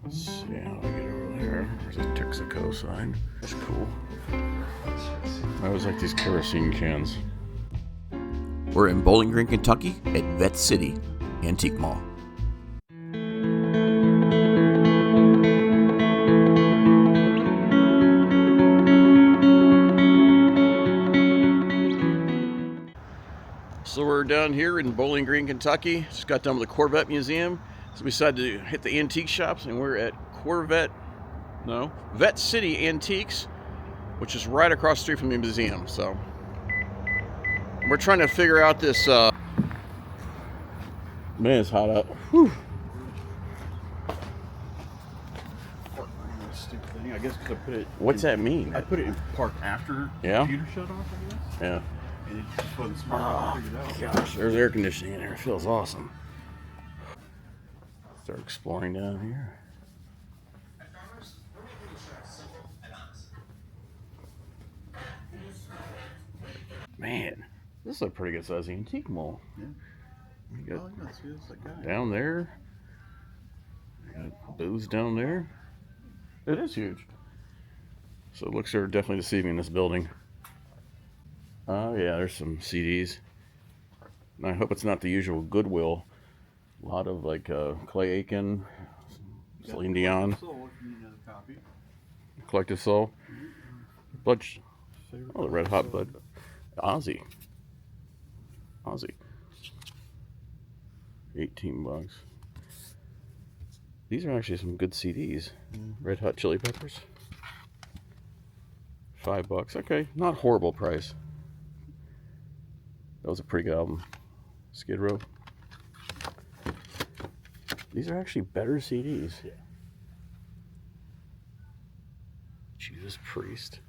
Let's see how we get over there. There's a Texaco sign. That's cool. I always like these kerosene cans. We're in Bowling Green, Kentucky at Vette City Antique Mall. So we're down here in Bowling Green, Kentucky. Just got done with the Corvette Museum. So we decided to hit the antique shops, and we're at Vette City Antiques, which is right across the street from the museum. So we're trying to figure out this. Man, it's hot out. Whew. Stupid thing. I guess because I put it. What's that mean? I put it in park after the computer shut off, I guess. Yeah. And it just wasn't smart to figure it out. Gosh, there's air conditioning in there. It feels awesome. Start exploring down here. Man, this is a pretty good sized antique mall. Yeah. You got Oh, yeah, see, it's that guy. down there. You got booths down there. It is huge. So it looks like they're definitely deceiving this building. Oh yeah, there's some CDs. And I hope it's not the usual Goodwill. A lot of like Clay Aiken, Celine Dion, Soul, if you need another copy. Collective Soul, Blood. Oh, the Red Hot Blood. Ozzy. 18 bucks. These are actually some good CDs. Red Hot Chili Peppers. $5. Okay, not horrible price. That was a pretty good album. Skid Row. These are actually better CDs. Yeah. Jesus Priest.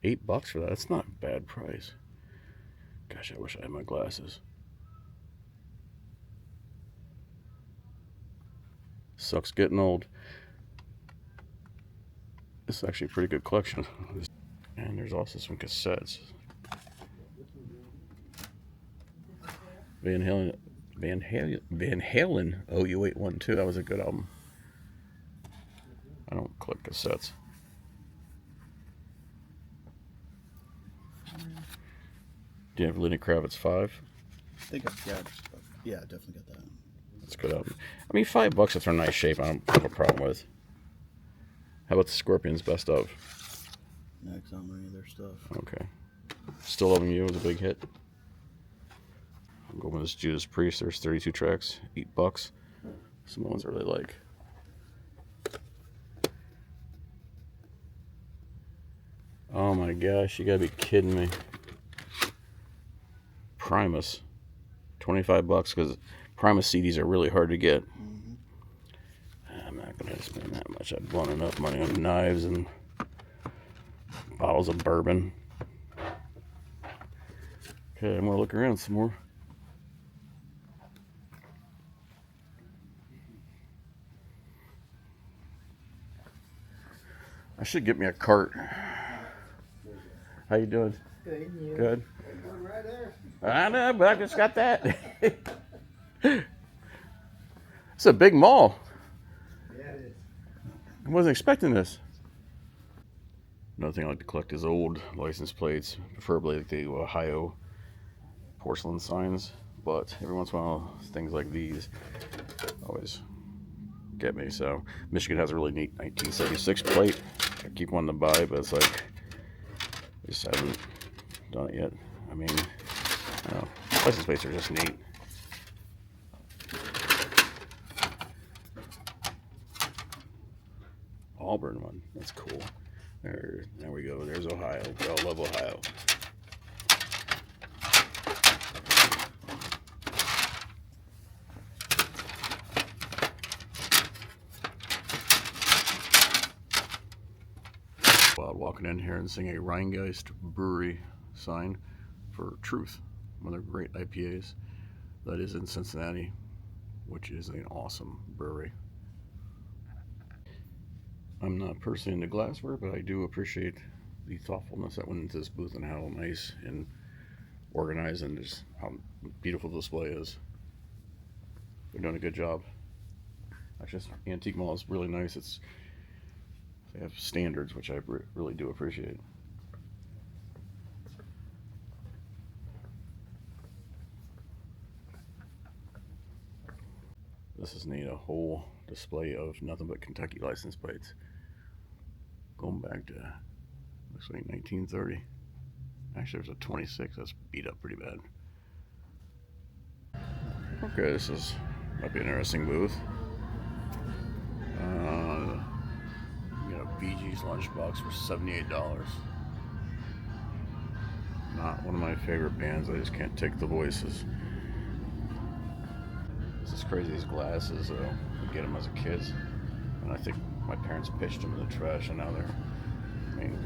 $8 for that. That's not a bad price. Gosh, I wish I had my glasses. Sucks getting old. This is actually a pretty good collection. And there's also some cassettes. Van Halen, OU812. That was a good album. I don't collect cassettes. Do you have Lenny Kravitz 5? I think yeah, definitely got that. That's a good album. I mean, $5 if they're in nice shape, I don't have a problem with. How about the Scorpions Best Of? Yeah, because I don't know any of their stuff. Okay. Still Loving You was a big hit. I'm going with this Judas Priest. There's 32 tracks, $8. Some ones I really like. Oh my gosh, you gotta be kidding me. Primus. $25 because Primus CDs are really hard to get. I'm not gonna spend that much. I've blown enough money on knives and bottles of bourbon. Okay, I'm gonna look around some more. I should get me a cart. How you doing? Good. You? Good. Going right there. I know, but I just got that. It's a big mall. Yeah, it is. I wasn't expecting this. Another thing I like to collect is old license plates, preferably like the Ohio porcelain signs. But every once in a while, things like these always get me. So Michigan has a really neat 1976 plate. I keep wanting to buy, but it's like I just haven't done it yet. I mean, license plates are just neat. Auburn one, that's cool. There we go. There's Ohio. We all love Ohio. While walking in here and seeing a Rheingeist Brewery sign for Truth, one of their great IPAs that is in Cincinnati, which is an awesome brewery. I'm not personally into glassware, but I do appreciate the thoughtfulness that went into this booth and how nice and organized and just how beautiful the display is. They're doing a good job. Actually, this antique mall is really nice. They have standards, which I really do appreciate. This is neat, a whole display of nothing but Kentucky license plates. Going back to, looks like 1930. Actually, there's a 26 that's beat up pretty bad. Okay, this might be an interesting booth. You got a Bee Gees lunchbox for $78. Not one of my favorite bands. I just can't take the voices. This is crazy. These glasses, I get them as a kid, and I think my parents pitched them in the trash, and now they're. I mean,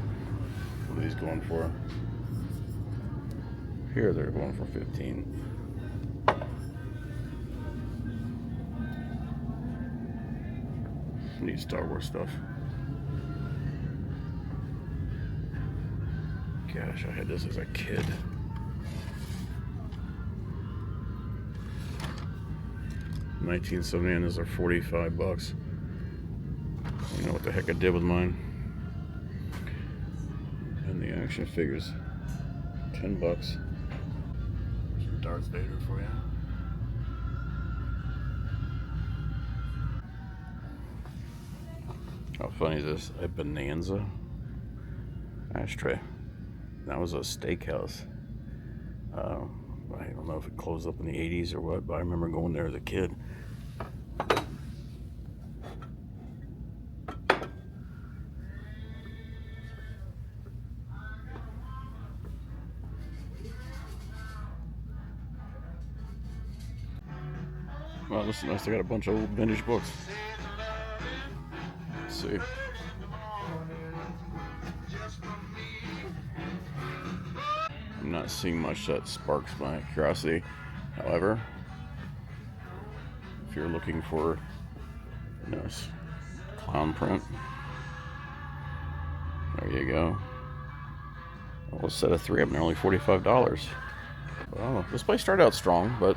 what are these going for? Here they're going for 15. Neat Star Wars stuff. Gosh, I had this as a kid. $19.79. Those are $45. I don't know what the heck I did with mine. And the action figures, $10. Some Darth Vader for you. How funny is this? A Bonanza ashtray. That was a steakhouse. I don't know if it closed up in the 80s or what, but I remember going there as a kid. Well, this is nice. They got a bunch of old vintage books. Let's see. I'm not seeing much that sparks my curiosity. However, if you're looking for a nice clown print, there you go. Well, a set of 3 of them, they're only $45. Well, this place started out strong, but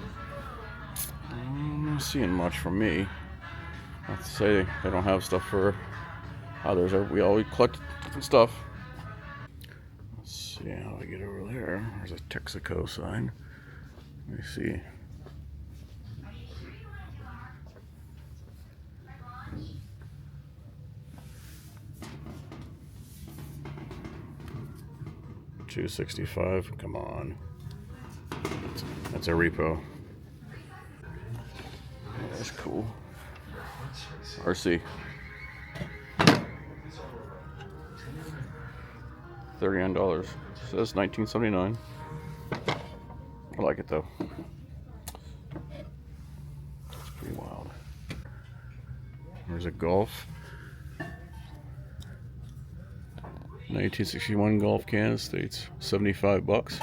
I'm not seeing much from me. Not to say they don't have stuff for others. We always collect different stuff. Let's see how I get over there. There's a Texaco sign. Let me see. $265. Come on. That's a repo. That's cool. RC. $39. Says $19.79. I like it though. It's pretty wild. There's a Golf. 1961 Golf can, states $75.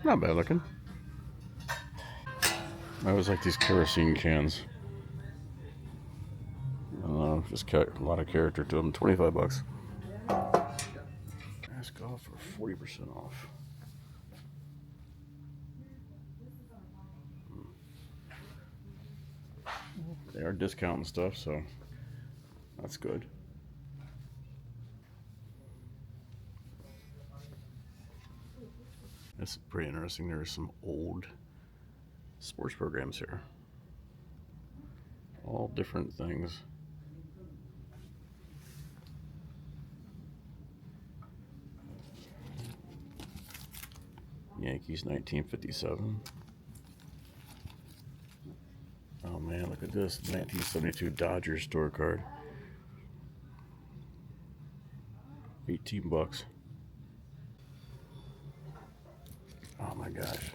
Not bad looking. I always like these kerosene cans. I don't know, just got a lot of character to them. $25. Ask Golf for 40% off. They are discounting stuff, so that's good. This is pretty interesting. There's some old sports programs here. All different things. Yankees 1957. Oh man, look at this. 1972 Dodgers store card. $18. Oh my gosh.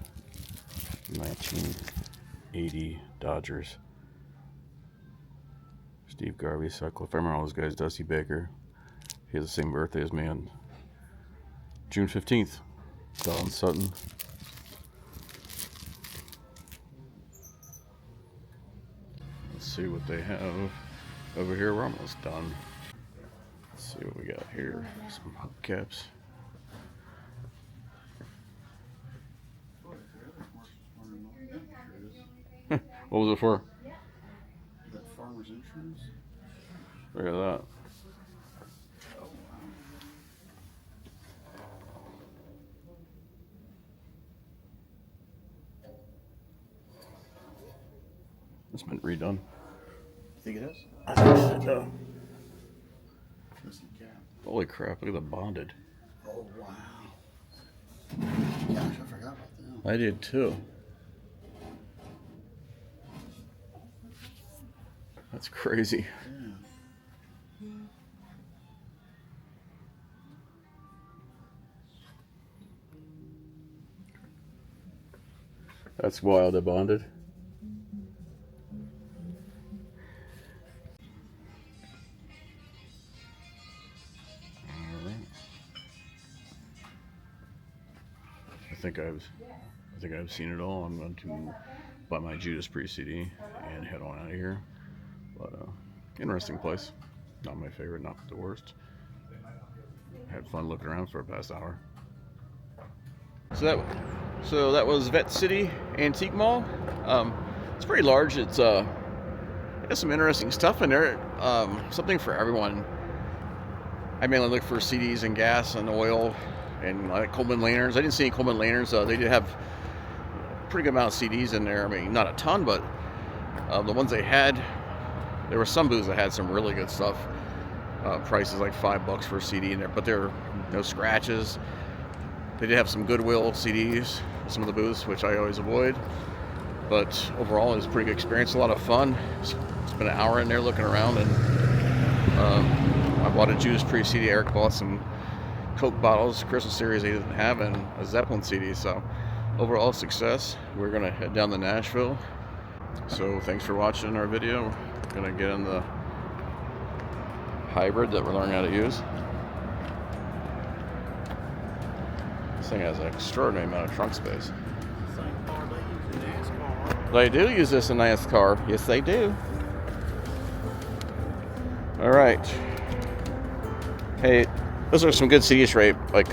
1980 Dodgers. Steve Garvey, Sutcliffe. I remember all those guys. Dusty Baker. He has the same birthday as me on June 15th. Don Sutton. Let's see what they have over here. We're almost done. Let's see what we got here. Some hubcaps. What was it for? Is that farmer's insurance? Look at that. Oh, wow. It's been redone. You think it is? I think so. Listen, cap. Holy crap, look at the bonded. Oh, wow. Gosh, I forgot about them. I did too. That's crazy. Yeah. That's wild, I bonded. Alright. I think I've seen it all. I'm going to buy my Judas Priest CD and head on out of here. But interesting place. Not my favorite, not the worst. Had fun looking around for the past hour. So that was Vette City Antique Mall. It's pretty large. It's got some interesting stuff in there. Something for everyone. I mainly look for CDs and gas and oil and Coleman lanterns. I didn't see any Coleman lanterns. They did have a pretty good amount of CDs in there. I mean, not a ton, but the ones they had, there were some booths that had some really good stuff. Prices like $5 for a CD in there, but there were no scratches. They did have some Goodwill CDs, some of the booths, which I always avoid. But overall, it was a pretty good experience, a lot of fun. Spent an hour in there looking around, and I bought a Judas Priest CD. Eric bought some Coke bottles, Christmas series they didn't have, and a Zeppelin CD. So overall success. We're gonna head down to Nashville. So thanks for watching our video. We're gonna get in the hybrid that we're learning how to use. This thing has an extraordinary amount of trunk space. Same car they use in NASCAR. They do use this in NASCAR. Yes, they do. All right. Hey, those are some good CDs rate, like